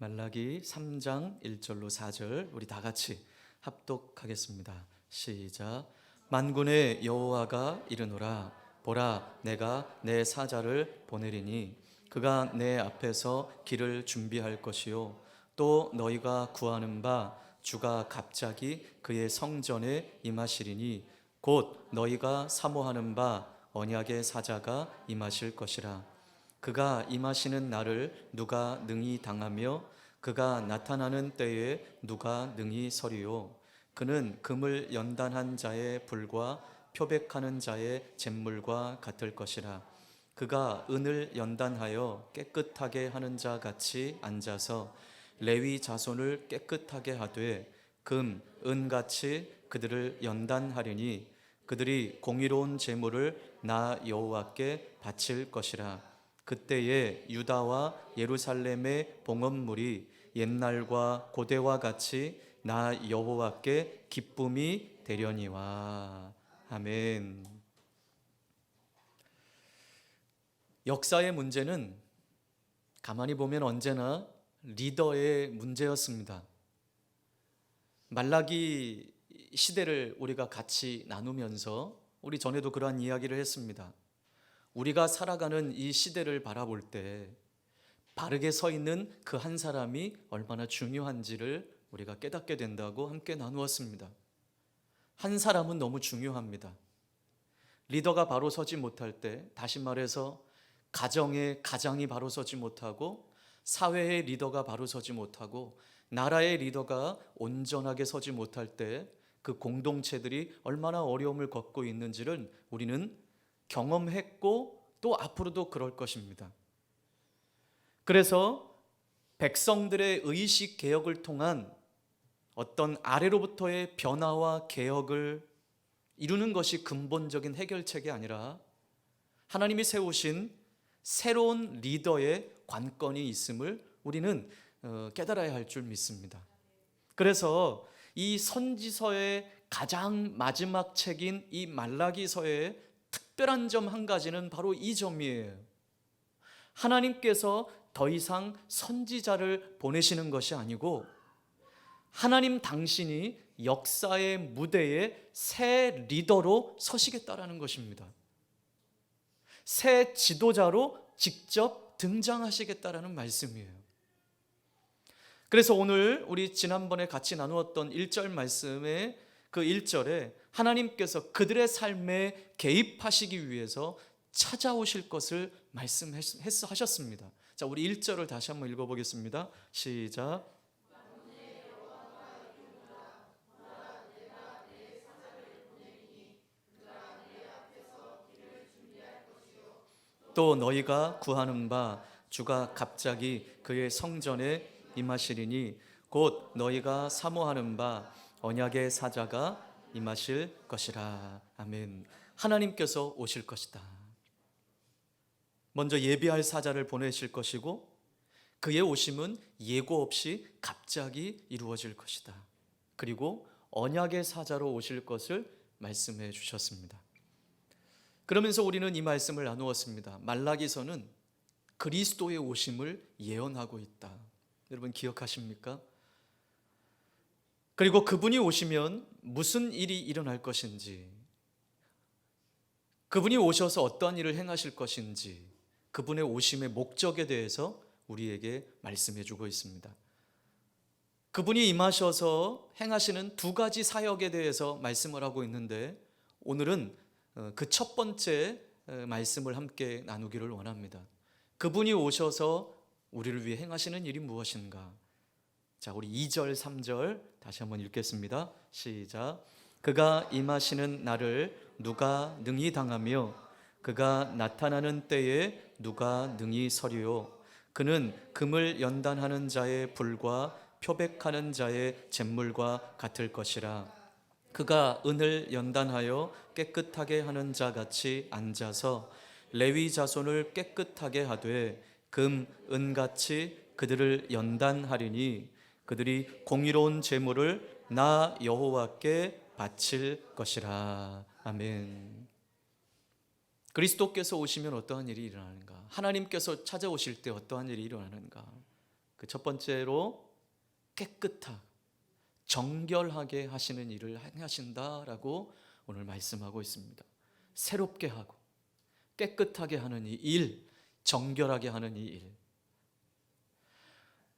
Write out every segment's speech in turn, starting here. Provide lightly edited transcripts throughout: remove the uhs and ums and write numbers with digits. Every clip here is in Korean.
말라기 3장 1절로 4절 우리 다 같이 합독하겠습니다. 시작. 만군의 여호와가 이르노라. 보라, 내가 내 사자를 보내리니 그가 내 앞에서 길을 준비할 것이요 또 너희가 구하는 바 주가 갑자기 그의 성전에 임하시리니 곧 너희가 사모하는 바 언약의 사자가 임하실 것이라. 그가 임하시는 날을 누가 능히 당하며 그가 나타나는 때에 누가 능히 서리요. 그는 금을 연단한 자의 불과 표백하는 자의 잿물과 같을 것이라. 그가 은을 연단하여 깨끗하게 하는 자 같이 앉아서 레위 자손을 깨끗하게 하되 금, 은같이 그들을 연단하리니 그들이 공의로운 제물을 나 여호와께 바칠 것이라. 그때에 유다와 예루살렘의 봉헌물이 옛날과 고대와 같이 나 여호와께 기쁨이 되려니와. 아멘. 역사의 문제는 가만히 보면 언제나 리더의 문제였습니다. 말라기 시대를 우리가 같이 나누면서 우리 전에도 그러한 이야기를 했습니다. 우리가 살아가는 이 시대를 바라볼 때 바르게 서 있는 그 한 사람이 얼마나 중요한지를 우리가 깨닫게 된다고 함께 나누었습니다. 한 사람은 너무 중요합니다. 리더가 바로 서지 못할 때, 다시 말해서 가정의 가장이 바로 서지 못하고 사회의 리더가 바로 서지 못하고 나라의 리더가 온전하게 서지 못할 때 그 공동체들이 얼마나 어려움을 겪고 있는지를 우리는 경험했고 또 앞으로도 그럴 것입니다. 그래서 백성들의 의식 개혁을 통한 어떤 아래로부터의 변화와 개혁을 이루는 것이 근본적인 해결책이 아니라 하나님이 세우신 새로운 리더의 관건이 있음을 우리는 깨달아야 할 줄 믿습니다. 그래서 이 선지서의 가장 마지막 책인 이 말라기서의 특별한 점 한 가지는 바로 이 점이에요. 하나님께서 더 이상 선지자를 보내시는 것이 아니고 하나님 당신이 역사의 무대에 새 리더로 서시겠다라는 것입니다. 새 지도자로 직접 등장하시겠다라는 말씀이에요. 그래서 오늘 우리 지난번에 같이 나누었던 1절 말씀의 그 1절에 하나님께서 그들의 삶에 개입하시기 위해서 찾아오실 것을 말씀하셨습니다. 자, 우리 1절을 다시 한번 읽어보겠습니다. 시작. 또 너희가 구하는 바 주가 갑자기 그의 성전에 임하시리니 곧 너희가 사모하는 바 언약의 사자가 임하실 것이라. 아멘. 하나님께서 오실 것이다. 먼저 예비할 사자를 보내실 것이고 그의 오심은 예고 없이 갑자기 이루어질 것이다. 그리고 언약의 사자로 오실 것을 말씀해 주셨습니다. 그러면서 우리는 이 말씀을 나누었습니다. 말라기서는 그리스도의 오심을 예언하고 있다. 여러분 기억하십니까? 그리고 그분이 오시면 무슨 일이 일어날 것인지, 그분이 오셔서 어떠한 일을 행하실 것인지, 그분의 오심의 목적에 대해서 우리에게 말씀해 주고 있습니다. 그분이 임하셔서 행하시는 두 가지 사역에 대해서 말씀을 하고 있는데 오늘은 그 첫 번째 말씀을 함께 나누기를 원합니다. 그분이 오셔서 우리를 위해 행하시는 일이 무엇인가? 자, 우리 2절, 3절 다시 한번 읽겠습니다. 시작. 그가 임하시는 날을 누가 능히 당하며 그가 나타나는 때에 누가 능히 서리요. 그는 금을 연단하는 자의 불과 표백하는 자의 잿물과 같을 것이라. 그가 은을 연단하여 깨끗하게 하는 자 같이 앉아서 레위 자손을 깨끗하게 하되 금, 은같이 그들을 연단하리니 그들이 공의로운 제물을 나 여호와께 바칠 것이라. 아멘. 그리스도께서 오시면 어떠한 일이 일어나는가? 하나님께서 찾아오실 때 어떠한 일이 일어나는가? 그 첫 번째로 깨끗하게 정결하게 하시는 일을 행하신다라고 오늘 말씀하고 있습니다. 새롭게 하고 깨끗하게 하는 이 일, 정결하게 하는 이 일.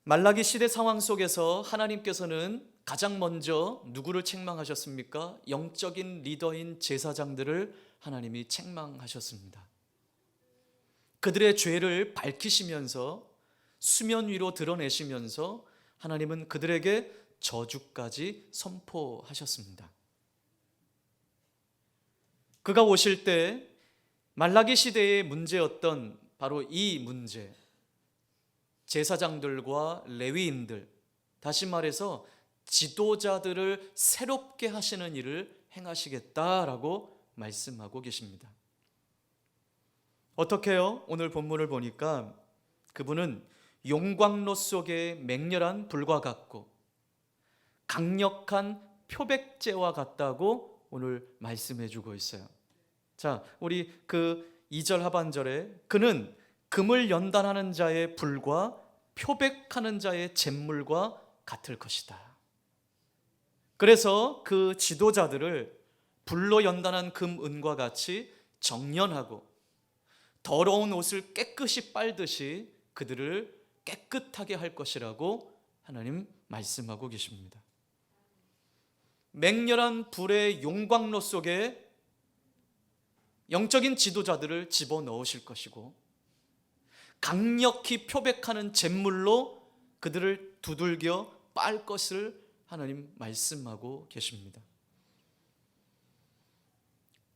말라기 시대 상황 속에서 하나님께서는 가장 먼저 누구를 책망하셨습니까? 영적인 리더인 제사장들을 하나님이 책망하셨습니다. 그들의 죄를 밝히시면서 수면 위로 드러내시면서 하나님은 그들에게 저주까지 선포하셨습니다. 그가 오실 때 말라기 시대의 문제였던 바로 이 문제, 제사장들과 레위인들, 다시 말해서 지도자들을 새롭게 하시는 일을 행하시겠다라고 말씀하고 계십니다. 어떻게요? 오늘 본문을 보니까 그분은 용광로 속의 맹렬한 불과 같고 강력한 표백제와 같다고 오늘 말씀해 주고 있어요. 자, 우리 그 2절 하반절에 그는 금을 연단하는 자의 불과 표백하는 자의 잿물과 같을 것이다. 그래서 그 지도자들을 불로 연단한 금, 은과 같이 정련하고 더러운 옷을 깨끗이 빨듯이 그들을 깨끗하게 할 것이라고 하나님 말씀하고 계십니다. 맹렬한 불의 용광로 속에 영적인 지도자들을 집어넣으실 것이고 강력히 표백하는 잿물로 그들을 두들겨 빨 것을 하나님 말씀하고 계십니다.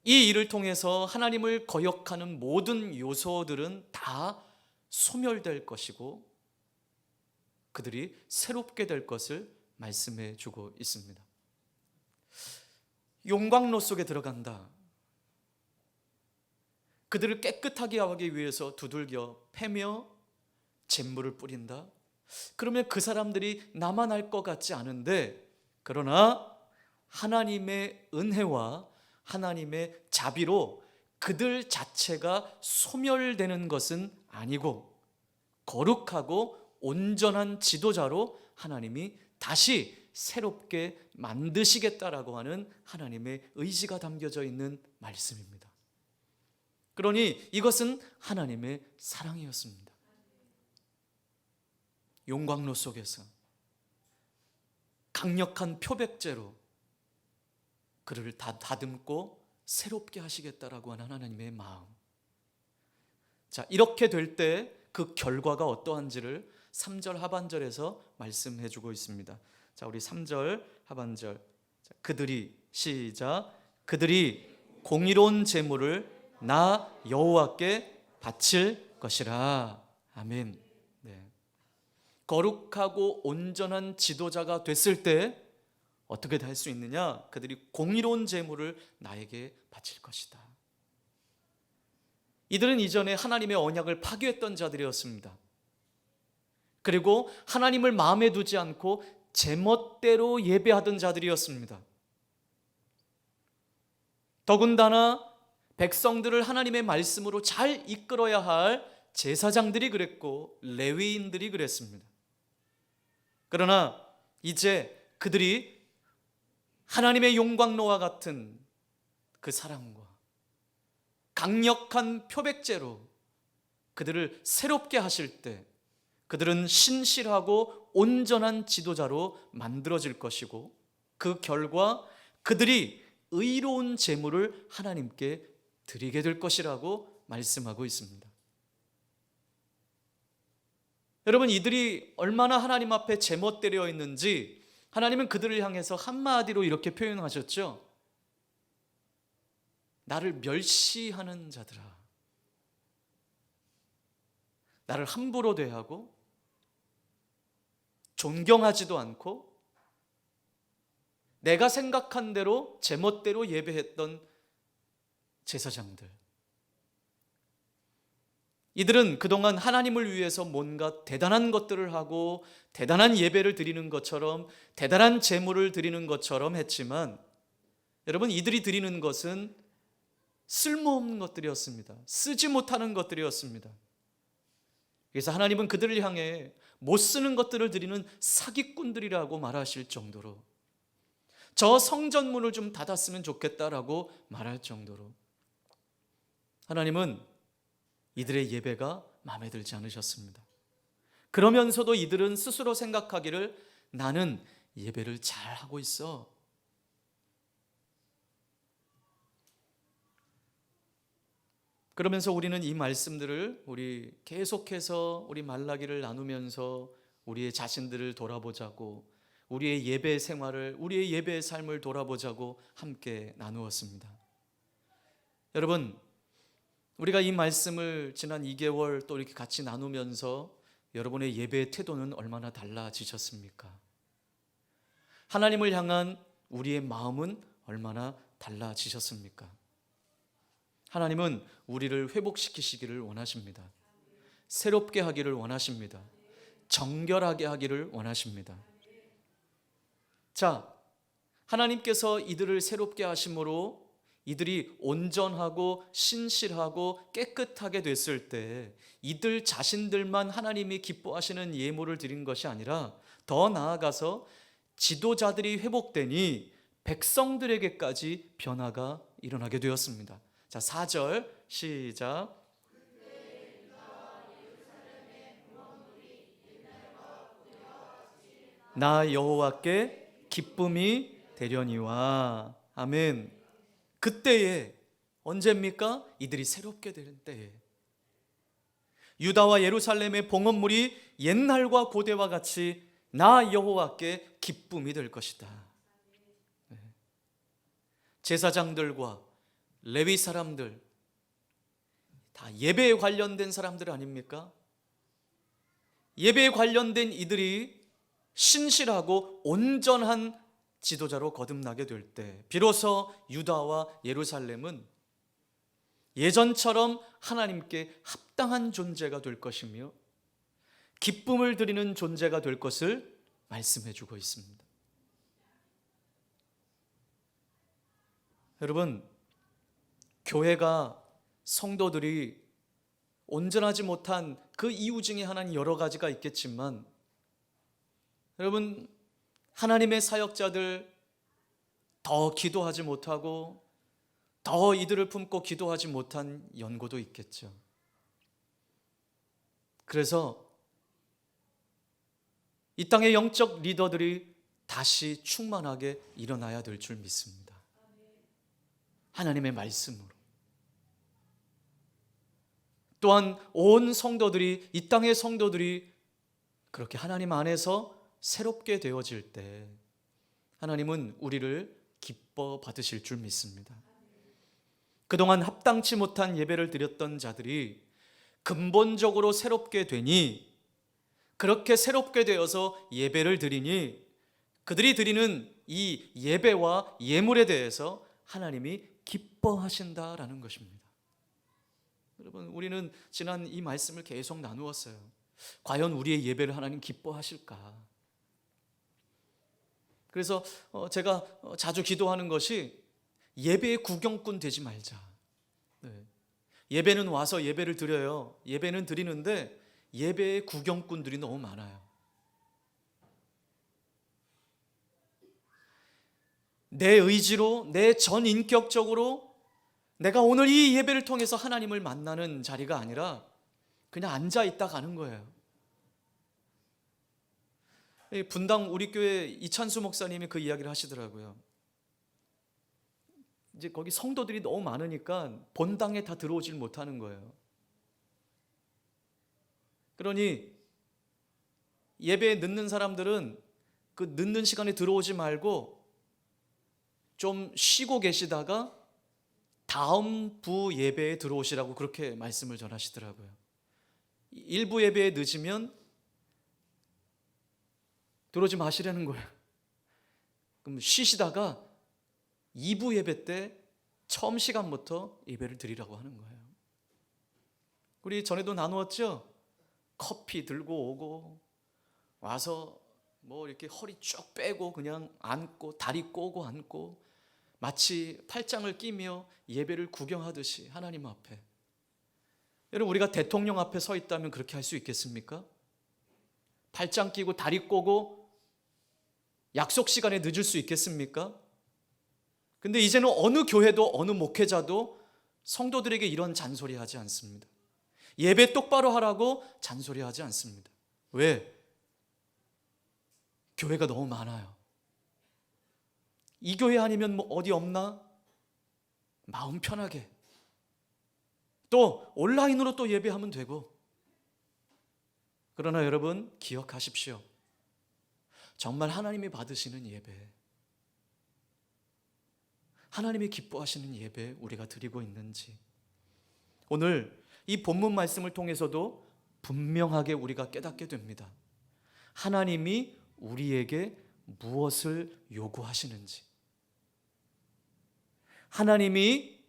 이 일을 통해서 하나님을 거역하는 모든 요소들은 다 소멸될 것이고 그들이 새롭게 될 것을 말씀해 주고 있습니다. 용광로 속에 들어간다. 그들을 깨끗하게 하기 위해서 두들겨 패며 잿물을 뿌린다. 그러면 그 사람들이 나만 할 것 같지 않은데, 그러나 하나님의 은혜와 하나님의 자비로 그들 자체가 소멸되는 것은 아니고 거룩하고 온전한 지도자로 하나님이 다시 새롭게 만드시겠다라고 하는 하나님의 의지가 담겨져 있는 말씀입니다. 그러니 이것은 하나님의 사랑이었습니다. 용광로 속에서 강력한 표백제로 그를 다듬고 새롭게 하시겠다라고 하는 하나님의 마음. 자, 이렇게 될 때 그 결과가 어떠한지를 3절 하반절에서 말씀해 주고 있습니다. 자, 우리 3절 하반절. 그들이 시작. 그들이 공의로운 제물을 나 여호와께 바칠 것이라. 아멘. 네. 거룩하고 온전한 지도자가 됐을 때 어떻게 할 수 있느냐? 그들이 공의로운 제물을 나에게 바칠 것이다. 이들은 이전에 하나님의 언약을 파괴했던 자들이었습니다. 그리고 하나님을 마음에 두지 않고 제멋대로 예배하던 자들이었습니다. 더군다나 백성들을 하나님의 말씀으로 잘 이끌어야 할 제사장들이 그랬고 레위인들이 그랬습니다. 그러나 이제 그들이 하나님의 용광로와 같은 그 사랑과 강력한 표백제로 그들을 새롭게 하실 때 그들은 신실하고 온전한 지도자로 만들어질 것이고 그 결과 그들이 의로운 제물을 하나님께 드리게 될 것이라고 말씀하고 있습니다. 여러분, 이들이 얼마나 하나님 앞에 제멋대로 있는지 하나님은 그들을 향해서 한마디로 이렇게 표현하셨죠. 나를 멸시하는 자들아, 나를 함부로 대하고 존경하지도 않고 내가 생각한 대로 제멋대로 예배했던 제사장들, 이들은 그동안 하나님을 위해서 뭔가 대단한 것들을 하고 대단한 예배를 드리는 것처럼 대단한 제물을 드리는 것처럼 했지만 여러분, 이들이 드리는 것은 쓸모없는 것들이었습니다. 쓰지 못하는 것들이었습니다. 그래서 하나님은 그들을 향해 못 쓰는 것들을 드리는 사기꾼들이라고 말하실 정도로, 저 성전문을 좀 닫았으면 좋겠다라고 말할 정도로 하나님은 이들의 예배가 마음에 들지 않으셨습니다. 그러면서도 이들은 스스로 생각하기를 나는 예배를 잘하고 있어. 그러면서 우리는 이 말씀들을 우리 계속해서 우리 말라기를 나누면서 우리의 자신들을 돌아보자고, 우리의 예배 생활을, 우리의 예배의 삶을 돌아보자고 함께 나누었습니다. 여러분, 우리가 이 말씀을 지난 2개월 또 이렇게 같이 나누면서 여러분의 예배의 태도는 얼마나 달라지셨습니까? 하나님을 향한 우리의 마음은 얼마나 달라지셨습니까? 하나님은 우리를 회복시키시기를 원하십니다. 새롭게 하기를 원하십니다. 정결하게 하기를 원하십니다. 자, 하나님께서 이들을 새롭게 하심으로 이들이 온전하고 신실하고 깨끗하게 됐을 때 이들 자신들만 하나님이 기뻐하시는 예물을 드린 것이 아니라 더 나아가서 지도자들이 회복되니 백성들에게까지 변화가 일어나게 되었습니다. 자, 4절 시작. 나 여호와께 기쁨이 되려니와. 아멘. 그때에, 언제입니까? 이들이 새롭게 되는 때에 유다와 예루살렘의 봉헌물이 옛날과 고대와 같이 나 여호와께 기쁨이 될 것이다. 제사장들과 레위 사람들 다 예배에 관련된 사람들 아닙니까? 예배에 관련된 이들이 신실하고 온전한 지도자로 거듭나게 될 때 비로소 유다와 예루살렘은 예전처럼 하나님께 합당한 존재가 될 것이며 기쁨을 드리는 존재가 될 것을 말씀해 주고 있습니다. 여러분, 교회가, 성도들이 온전하지 못한 그 이유 중에 하나는 여러 가지가 있겠지만, 여러분, 하나님의 사역자들 더 기도하지 못하고 더 이들을 품고 기도하지 못한 연고도 있겠죠. 그래서 이 땅의 영적 리더들이 다시 충만하게 일어나야 될 줄 믿습니다. 하나님의 말씀으로. 또한 온 성도들이, 이 땅의 성도들이 그렇게 하나님 안에서 새롭게 되어질 때 하나님은 우리를 기뻐 받으실 줄 믿습니다. 그동안 합당치 못한 예배를 드렸던 자들이 근본적으로 새롭게 되니, 그렇게 새롭게 되어서 예배를 드리니 그들이 드리는 이 예배와 예물에 대해서 하나님이 기뻐하신다라는 것입니다. 여러분, 우리는 지난 이 말씀을 계속 나누었어요. 과연 우리의 예배를 하나님 기뻐하실까? 그래서 제가 자주 기도하는 것이 예배의 구경꾼 되지 말자. 예배는 와서 예배를 드려요. 예배는 드리는데 예배의 구경꾼들이 너무 많아요. 내 의지로, 내 전인격적으로 내가 오늘 이 예배를 통해서 하나님을 만나는 자리가 아니라 그냥 앉아 있다 가는 거예요. 분당 우리 교회 이찬수 목사님이 그 이야기를 하시더라고요. 이제 거기 성도들이 너무 많으니까 본당에 다 들어오질 못하는 거예요. 그러니 예배에 늦는 사람들은 그 늦는 시간에 들어오지 말고 좀 쉬고 계시다가 다음 부 예배에 들어오시라고 그렇게 말씀을 전하시더라고요. 일부 예배에 늦으면 들어오지 마시라는 거예요. 그럼 쉬시다가 2부 예배 때 처음 시간부터 예배를 드리라고 하는 거예요. 우리 전에도 나누었죠? 커피 들고 오고 와서 뭐 이렇게 허리 쭉 빼고 그냥 앉고 다리 꼬고 앉고 마치 팔짱을 끼며 예배를 구경하듯이 하나님 앞에. 여러분, 우리가 대통령 앞에 서 있다면 그렇게 할 수 있겠습니까? 발장 끼고 다리 꼬고 약속 시간에 늦을 수 있겠습니까? 근데 이제는 어느 교회도 어느 목회자도 성도들에게 이런 잔소리 하지 않습니다. 예배 똑바로 하라고 잔소리 하지 않습니다. 왜? 교회가 너무 많아요. 이 교회 아니면 뭐 어디 없나? 마음 편하게. 또 온라인으로 또 예배하면 되고. 그러나 여러분 기억하십시오. 정말 하나님이 받으시는 예배, 하나님이 기뻐하시는 예배 우리가 드리고 있는지, 오늘 이 본문 말씀을 통해서도 분명하게 우리가 깨닫게 됩니다. 하나님이 우리에게 무엇을 요구하시는지, 하나님이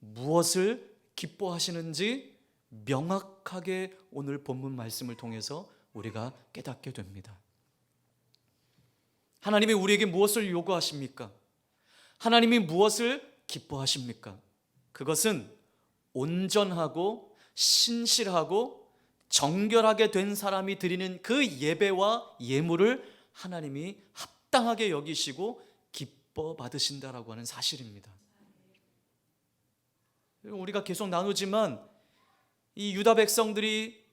무엇을 기뻐하시는지 명확하게 오늘 본문 말씀을 통해서 우리가 깨닫게 됩니다. 하나님이 우리에게 무엇을 요구하십니까? 하나님이 무엇을 기뻐하십니까? 그것은 온전하고 신실하고 정결하게 된 사람이 드리는 그 예배와 예물을 하나님이 합당하게 여기시고 기뻐 받으신다라고 하는 사실입니다. 우리가 계속 나누지만 이 유다 백성들이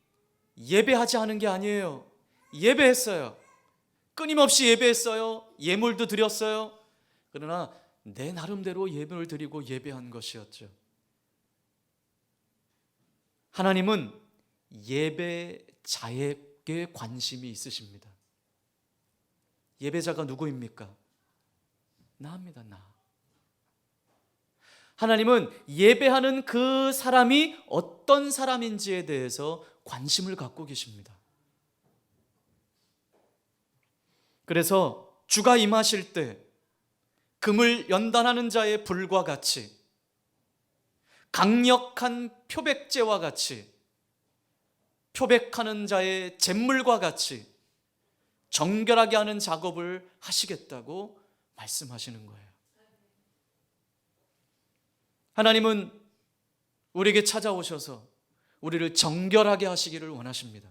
예배하지 않은 게 아니에요. 예배했어요. 끊임없이 예배했어요. 예물도 드렸어요. 그러나 내 나름대로 예물을 드리고 예배한 것이었죠. 하나님은 예배자에게 관심이 있으십니다. 예배자가 누구입니까? 나입니다. 나. 하나님은 예배하는 그 사람이 어떤 사람인지에 대해서 관심을 갖고 계십니다. 그래서 주가 임하실 때 금을 연단하는 자의 불과 같이, 강력한 표백제와 같이, 표백하는 자의 잿물과 같이 정결하게 하는 작업을 하시겠다고 말씀하시는 거예요. 하나님은 우리에게 찾아오셔서 우리를 정결하게 하시기를 원하십니다.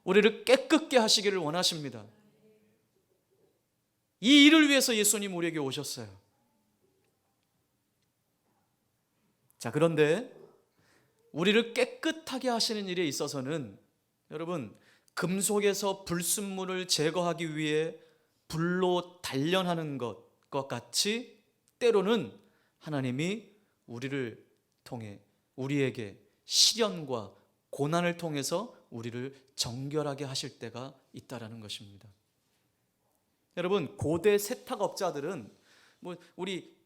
우리를 깨끗게 하시기를 원하십니다. 이 일을 위해서 예수님 우리에게 오셨어요. 자, 그런데 우리를 깨끗하게 하시는 일에 있어서는 여러분, 금속에서 불순물을 제거하기 위해 불로 단련하는 것과 같이 때로는 하나님이 우리를 통해 우리에게 시련과 고난을 통해서 우리를 정결하게 하실 때가 있다라는 것입니다. 여러분, 고대 세탁업자들은 우리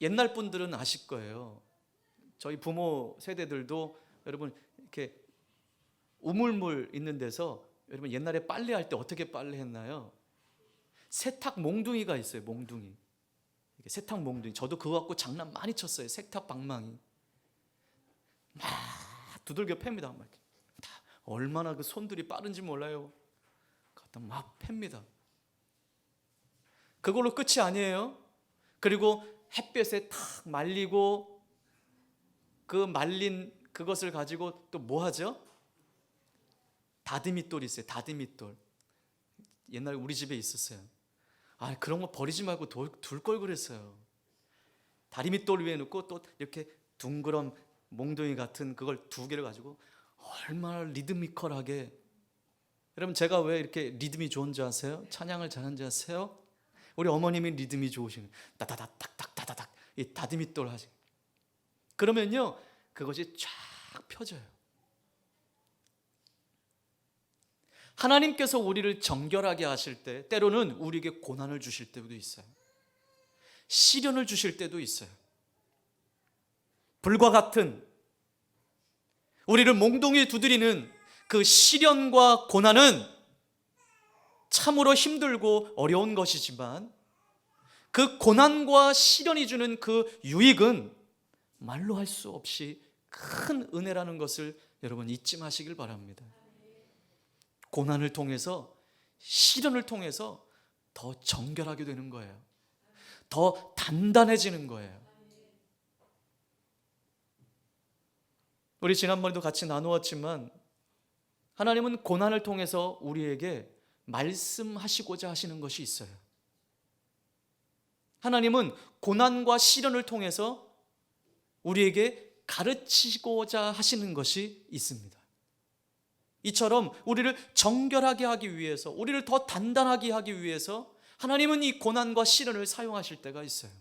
옛날 분들은 아실 거예요. 저희 부모 세대들도 여러분 이렇게 우물물 있는 데서 여러분 옛날에 빨래할 때 어떻게 빨래했나요? 세탁 몽둥이가 있어요. 몽둥이. 세탁 몽둥이. 저도 그거 갖고 장난 많이 쳤어요. 세탁 방망이. 막 두들겨 팹니다. 막 얼마나 그 손들이 빠른지 몰라요. 갖다 막 팹니다. 그걸로 끝이 아니에요. 그리고 햇볕에 탁 말리고 그 말린 그것을 가지고 또 뭐 하죠? 다듬이돌이 있어요. 다듬이돌. 옛날에 우리 집에 있었어요. 그런 거 버리지 말고 둘 걸 그랬어요. 다리밑돌 위에 놓고 또 이렇게 둥그런 몽둥이 같은 그걸 두 개를 가지고 얼마나 리드미컬하게. 여러분, 제가 왜 이렇게 리듬이 좋은지 아세요? 찬양을 잘하는지 아세요? 우리 어머님이 리듬이 좋으시는 따다닥닥닥닥닥 이 다리밑돌 하시. 그러면요 그것이 쫙 펴져요. 하나님께서 우리를 정결하게 하실 때 때로는 우리에게 고난을 주실 때도 있어요. 시련을 주실 때도 있어요. 불과 같은 우리를 몽둥이에 두드리는 그 시련과 고난은 참으로 힘들고 어려운 것이지만 그 고난과 시련이 주는 그 유익은 말로 할 수 없이 큰 은혜라는 것을 여러분 잊지 마시길 바랍니다. 고난을 통해서, 시련을 통해서 더 정결하게 되는 거예요. 더 단단해지는 거예요. 우리 지난번에도 같이 나누었지만 하나님은 고난을 통해서 우리에게 말씀하시고자 하시는 것이 있어요. 하나님은 고난과 시련을 통해서 우리에게 가르치고자 하시는 것이 있습니다. 이처럼 우리를 정결하게 하기 위해서, 우리를 더 단단하게 하기 위해서 하나님은 이 고난과 시련을 사용하실 때가 있어요.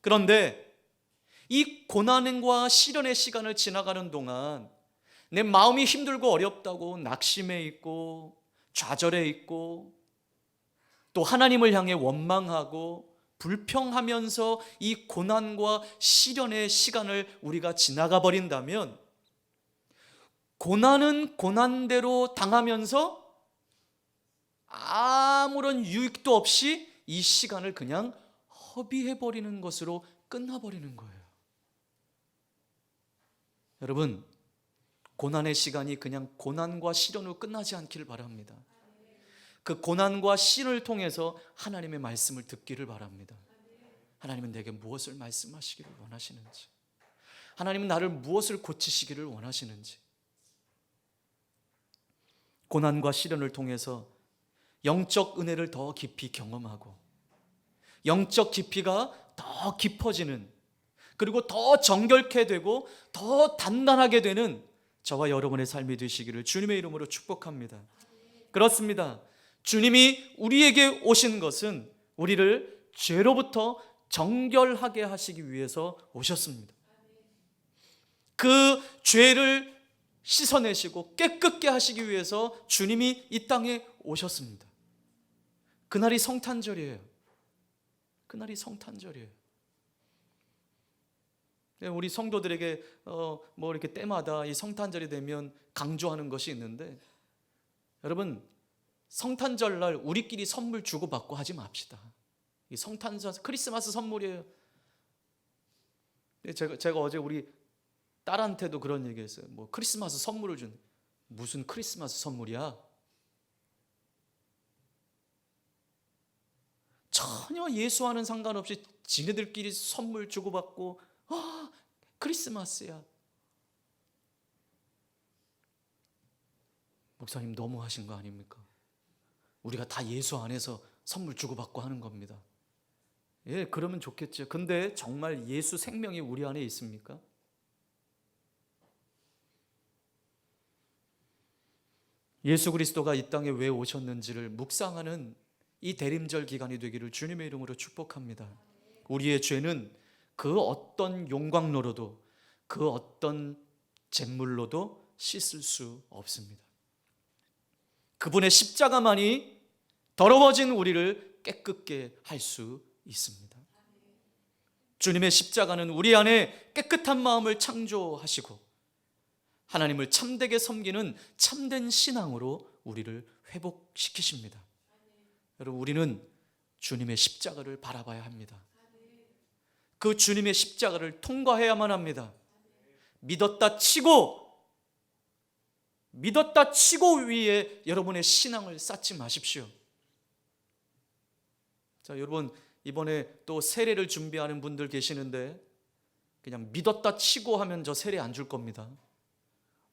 그런데 이 고난과 시련의 시간을 지나가는 동안 내 마음이 힘들고 어렵다고 낙심해 있고 좌절해 있고 또 하나님을 향해 원망하고 불평하면서 이 고난과 시련의 시간을 우리가 지나가 버린다면, 고난은 고난대로 당하면서 아무런 유익도 없이 이 시간을 그냥 허비해 버리는 것으로 끝나버리는 거예요. 여러분, 고난의 시간이 그냥 고난과 시련으로 끝나지 않기를 바랍니다. 그 고난과 시련을 통해서 하나님의 말씀을 듣기를 바랍니다. 하나님은 내게 무엇을 말씀하시기를 원하시는지, 하나님은 나를 무엇을 고치시기를 원하시는지. 고난과 시련을 통해서 영적 은혜를 더 깊이 경험하고 영적 깊이가 더 깊어지는, 그리고 더 정결케 되고 더 단단하게 되는 저와 여러분의 삶이 되시기를 주님의 이름으로 축복합니다. 그렇습니다. 주님이 우리에게 오신 것은 우리를 죄로부터 정결하게 하시기 위해서 오셨습니다. 그 죄를 씻어내시고 깨끗게 하시기 위해서 주님이 이 땅에 오셨습니다. 그날이 성탄절이에요. 그날이 성탄절이에요. 우리 성도들에게 뭐 이렇게 때마다 이 성탄절이 되면 강조하는 것이 있는데, 여러분, 성탄절날 우리끼리 선물 주고받고 하지 맙시다. 이 성탄절, 크리스마스 선물이에요. 제가 어제 우리 딸한테도 그런 얘기했어요. 뭐 크리스마스 선물을 준, 무슨 크리스마스 선물이야? 전혀 예수와는 상관없이 지네들끼리 선물 주고받고 크리스마스야. 목사님 너무하신 거 아닙니까? 우리가 다 예수 안에서 선물 주고받고 하는 겁니다. 예, 그러면 좋겠죠. 근데 정말 예수 생명이 우리 안에 있습니까? 예수 그리스도가 이 땅에 왜 오셨는지를 묵상하는 이 대림절 기간이 되기를 주님의 이름으로 축복합니다. 우리의 죄는 그 어떤 용광로로도 그 어떤 잿물로도 씻을 수 없습니다. 그분의 십자가만이 더러워진 우리를 깨끗게 할 수 있습니다. 주님의 십자가는 우리 안에 깨끗한 마음을 창조하시고 하나님을 참되게 섬기는 참된 신앙으로 우리를 회복시키십니다. 여러분, 우리는 주님의 십자가를 바라봐야 합니다. 그 주님의 십자가를 통과해야만 합니다. 믿었다 치고 위에 여러분의 신앙을 쌓지 마십시오. 자, 여러분, 이번에 또 세례를 준비하는 분들 계시는데 그냥 믿었다 치고 하면 저 세례 안 줄 겁니다.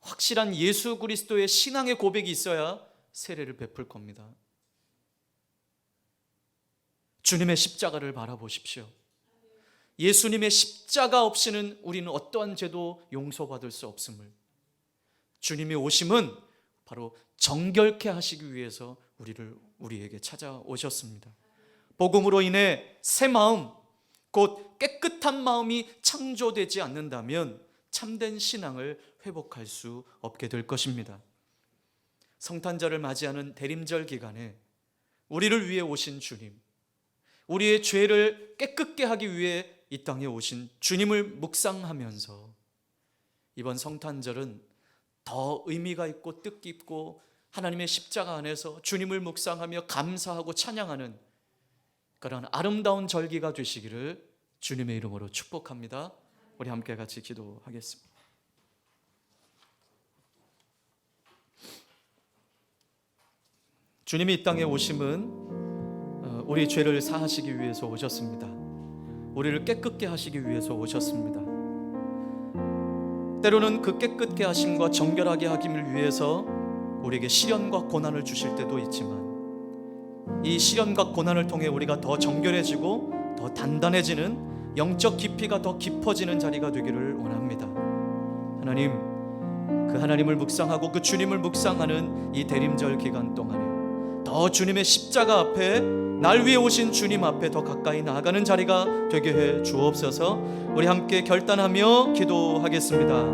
확실한 예수 그리스도의 신앙의 고백이 있어야 세례를 베풀 겁니다. 주님의 십자가를 바라보십시오. 예수님의 십자가 없이는 우리는 어떠한 죄도 용서받을 수 없음을, 주님이 오심은 바로 정결케 하시기 위해서 우리에게 찾아오셨습니다. 복음으로 인해 새 마음, 곧 깨끗한 마음이 창조되지 않는다면 참된 신앙을 회복할 수 없게 될 것입니다. 성탄절을 맞이하는 대림절 기간에 우리를 위해 오신 주님, 우리의 죄를 깨끗게 하기 위해 이 땅에 오신 주님을 묵상하면서 이번 성탄절은 더 의미가 있고 뜻깊고 하나님의 십자가 안에서 주님을 묵상하며 감사하고 찬양하는 그런 아름다운 절기가 되시기를 주님의 이름으로 축복합니다. 우리 함께 같이 기도하겠습니다. 주님이 이 땅에 오심은 우리 죄를 사하시기 위해서 오셨습니다. 우리를 깨끗게 하시기 위해서 오셨습니다. 때로는 그 깨끗게 하심과 정결하게 하기를 위해서 우리에게 시련과 고난을 주실 때도 있지만 이 시련과 고난을 통해 우리가 더 정결해지고 더 단단해지는 영적 깊이가 더 깊어지는 자리가 되기를 원합니다. 하나님, 그 하나님을 묵상하고 그 주님을 묵상하는 이 대림절 기간 동안에 더 주님의 십자가 앞에, 날 위해 오신 주님 앞에 더 가까이 나아가는 자리가 되게 해 주옵소서. 우리 함께 결단하며 기도하겠습니다.